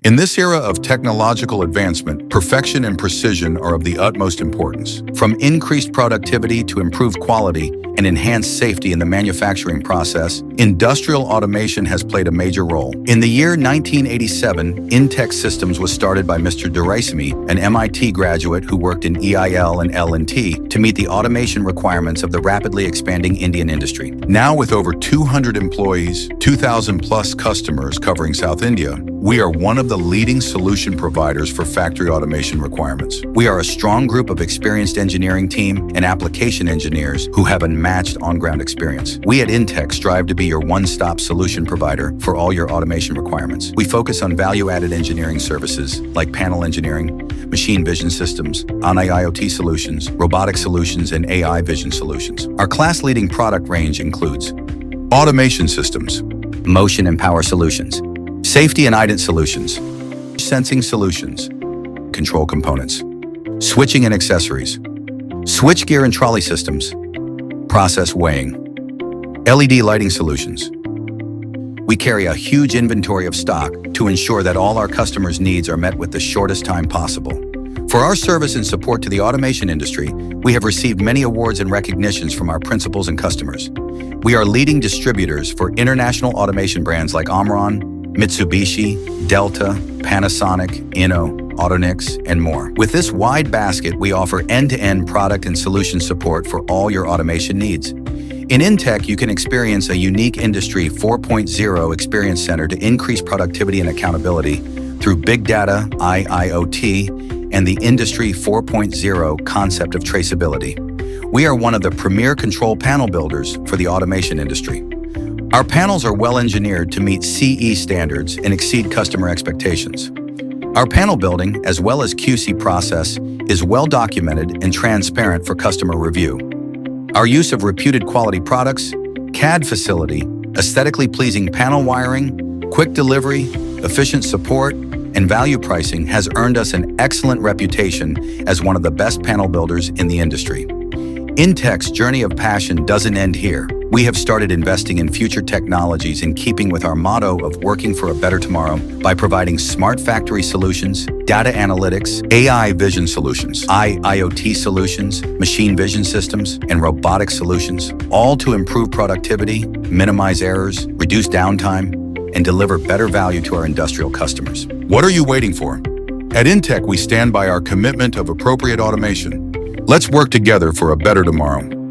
In this era of technological advancement, perfection and precision are of the utmost importance. From increased productivity to improved quality and enhanced safety in the manufacturing process, industrial automation has played a major role. In the year 1987, Intech Systems was started by Mr. Duraisamy, an MIT graduate who worked in EIL and L&T to meet the automation requirements of the rapidly expanding Indian industry. Now with over 200 employees, 2,000 plus customers covering South India, we are one of the leading solution providers for factory automation requirements. We are a strong group of experienced engineering team and application engineers who have unmatched on-ground experience. We at Intech strive to be your one-stop solution provider for all your automation requirements. We focus on value-added engineering services like panel engineering, machine vision systems, IoT solutions, robotic solutions, and AI vision solutions. Our class-leading product range includes automation systems, motion and power solutions, safety and ident solutions, sensing solutions, control components, switching and accessories, switchgear and trolley systems, process weighing, LED lighting solutions. We carry a huge inventory of stock to ensure that all our customers' needs are met with the shortest time possible. For our service and support to the automation industry, we have received many awards and recognitions from our principals and customers. We are leading distributors for international automation brands like Omron, Mitsubishi, Delta, Panasonic, Inno, Autonix, and more. With this wide basket, we offer end-to-end product and solution support for all your automation needs. In Intech, you can experience a unique Industry 4.0 experience center to increase productivity and accountability through big data, IoT, and the Industry 4.0 concept of traceability. We are one of the premier control panel builders for the automation industry. Our panels are well engineered to meet CE standards and exceed customer expectations. Our panel building, as well as QC process, is well documented and transparent for customer review. Our use of reputed quality products, CAD facility, aesthetically pleasing panel wiring, quick delivery, efficient support, and value pricing has earned us an excellent reputation as one of the best panel builders in the industry. Intech's journey of passion doesn't end here. We have started investing in future technologies in keeping with our motto of working for a better tomorrow by providing smart factory solutions, data analytics, AI vision solutions, IoT solutions, machine vision systems, and robotic solutions, all to improve productivity, minimize errors, reduce downtime, and deliver better value to our industrial customers. What are you waiting for? At Intech, we stand by our commitment of appropriate automation. Let's work together for a better tomorrow.